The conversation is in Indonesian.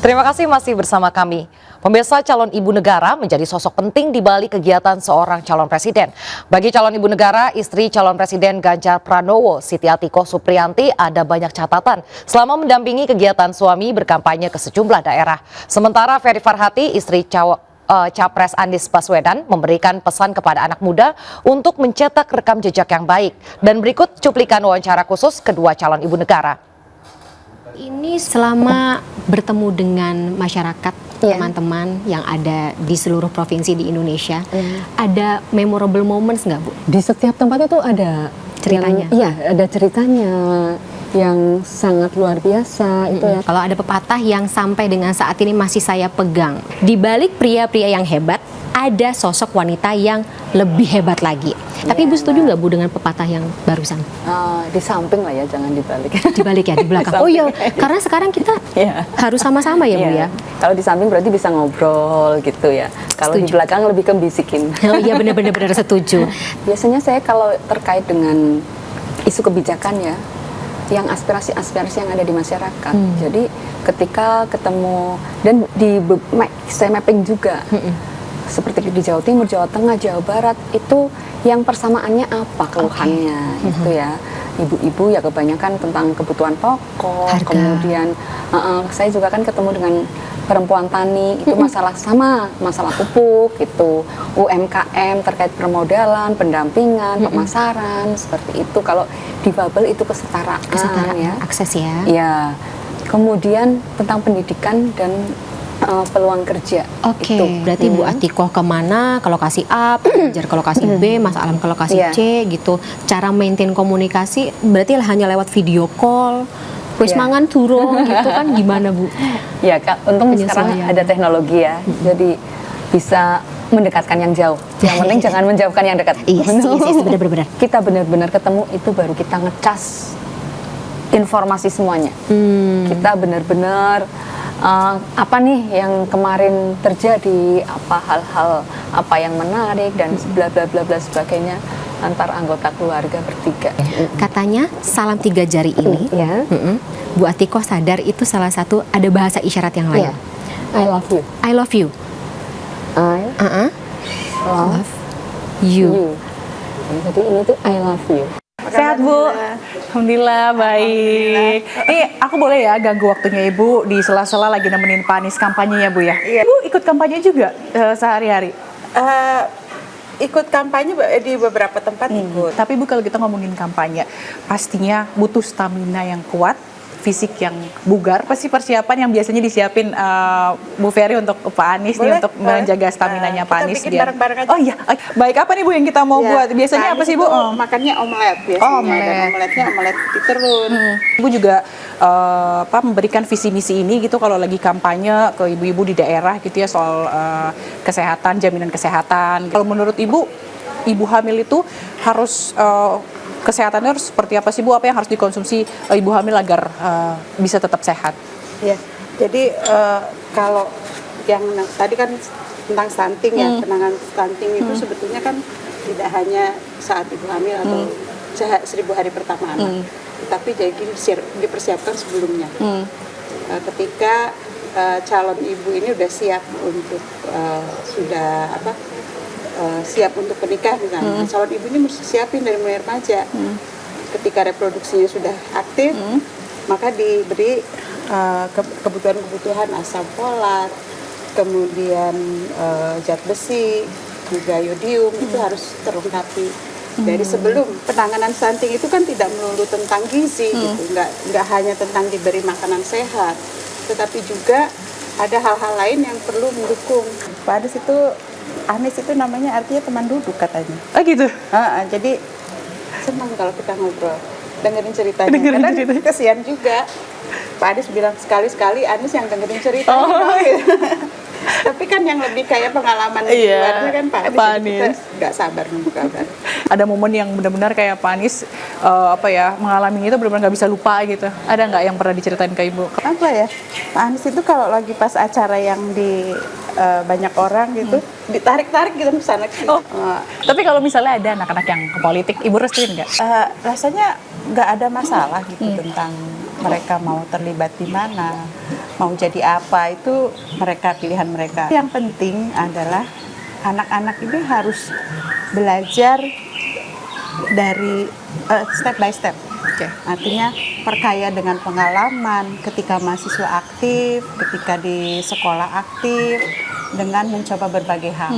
Terima kasih masih bersama kami. Pemirsa, calon ibu negara menjadi sosok penting di balik kegiatan seorang calon presiden. Bagi calon ibu negara, istri calon presiden Ganjar Pranowo, Siti Atikoh Supriyanti, ada banyak catatan selama mendampingi kegiatan suami berkampanye ke sejumlah daerah. Sementara Ferry Farhati, istri Capres Anies Baswedan, memberikan pesan kepada anak muda untuk mencetak rekam jejak yang baik. Dan berikut cuplikan wawancara khusus kedua calon ibu negara. Ini selama bertemu dengan masyarakat, teman-teman yang ada di seluruh provinsi di Indonesia, ada memorable moments nggak, Bu? Di setiap tempat itu ada ceritanya. Iya, ada ceritanya yang sangat luar biasa itu ya. Kalau ada pepatah yang sampai dengan saat ini masih saya pegang, di balik pria-pria yang hebat, ada sosok wanita yang lebih hebat lagi. Tapi Ibu setuju nggak, Bu, dengan pepatah yang barusan? Di samping lah ya, jangan dibalik. Dibalik ya, di belakang. Oh iya, karena sekarang kita harus sama-sama ya, Bu ya. Kalau di samping berarti bisa ngobrol gitu ya. Kalau di belakang lebih ke bisikin. Oh iya, benar-benar setuju. Biasanya saya kalau terkait dengan isu kebijakan ya, yang aspirasi-aspirasi yang ada di masyarakat. Jadi ketika ketemu dan saya mapping juga. Seperti di Jawa Timur, Jawa Tengah, Jawa Barat, itu yang persamaannya apa keluhannya itu ya. Ibu-ibu ya kebanyakan tentang kebutuhan pokok, harga. Kemudian saya juga kan ketemu dengan perempuan tani, itu masalah pupuk gitu, UMKM terkait permodalan, pendampingan, pemasaran, seperti itu. Kalau difabel itu kesetaraan ya. Akses ya. Ya. Kemudian tentang pendidikan dan peluang kerja. Oke, berarti Bu Atikoh kemana ke lokasi A, Ganjar ke lokasi B, Mas Alam ke lokasi C gitu. Cara maintain komunikasi berarti hanya lewat video call, wis mangan durung gitu kan, gimana, Bu? Ya Kak, untung sekarang ada teknologi ya, jadi bisa mendekatkan yang jauh. Yang penting jangan menjauhkan yang dekat. Iya, benar-benar. Kita benar-benar ketemu itu baru kita ngecas informasi semuanya. Kita benar-benar apa nih yang kemarin terjadi, apa hal-hal apa yang menarik dan bla bla bla bla sebagainya antar anggota keluarga bertiga. Katanya salam 3 jari ini, Bu Atikoh sadar itu salah satu ada bahasa isyarat yang lain. I love you. I love you. Love you. Jadi ini tuh I love you. Sehat, Bu? Alhamdulillah baik. Nih aku boleh ya ganggu waktunya Ibu di sela-sela lagi nemenin Pak Anies kampanye ya, Bu ya? Iya. Ibu ikut kampanye juga sehari-hari? Ikut kampanye di beberapa tempat ikut. Tapi Bu, kalau kita ngomongin kampanye, pastinya butuh stamina yang kuat, fisik yang bugar, pasti persiapan yang biasanya disiapin Bu Ferry untuk Pak Anies nih, untuk menjaga staminanya Pak Anies. Kita bikin bareng-bareng aja. Oh iya, baik, apa nih Bu yang kita mau buat? Biasanya apa sih, Bu? Makannya omelet biasanya, dan omeletnya omelet putih terun. Ibu juga memberikan visi misi ini gitu kalau lagi kampanye ke ibu-ibu di daerah gitu ya, soal kesehatan, jaminan kesehatan. Kalau menurut Ibu, ibu hamil itu harus kesehatannya harus seperti apa sih, Bu? Apa yang harus dikonsumsi ibu hamil agar bisa tetap sehat? Ya, jadi kalau yang tadi kan tentang stunting ya, penanganan stunting itu sebetulnya kan tidak hanya saat ibu hamil atau 1000 hari pertama anak, tapi jadi dipersiapkan sebelumnya. Ketika calon ibu ini udah siap untuk siap untuk menikah misalnya, calon ibu ini mesti siapin dari mulai remaja. Ketika reproduksinya sudah aktif, maka diberi kebutuhan-kebutuhan asam folat, kemudian zat besi, juga yodium, itu harus terlengkapi. Dari sebelum penanganan stunting itu kan tidak melulu tentang gizi, gitu, nggak hanya tentang diberi makanan sehat, tetapi juga ada hal-hal lain yang perlu mendukung. Pak Anies itu namanya artinya teman duduk katanya. Oh gitu? Jadi senang kalau kita ngobrol, dengerin ceritanya. Karena kesian juga. Pak Anies bilang sekali-sekali Anies yang dengerin ceritanya. Tapi kan yang lebih kayak pengalaman di luarnya kan Pak Anies. Kita nggak sabar nunggu kabar. Ada momen yang benar-benar kayak Pak Anies mengalami itu benar-benar nggak bisa lupa gitu. Ada nggak yang pernah diceritain ke Ibu? Apa ya? Pak Anies itu kalau lagi pas acara yang di banyak orang gitu, ditarik-tarik gitu ke sana. Tapi kalau misalnya ada anak-anak yang ke politik, Ibu restuin nggak? Rasanya nggak ada masalah gitu tentang mereka mau terlibat di mana, mau jadi apa, itu mereka pilihan mereka. Yang penting adalah anak-anak ini harus belajar dari step by step. Artinya perkaya dengan pengalaman ketika mahasiswa aktif, ketika di sekolah aktif, dengan mencoba berbagai hal.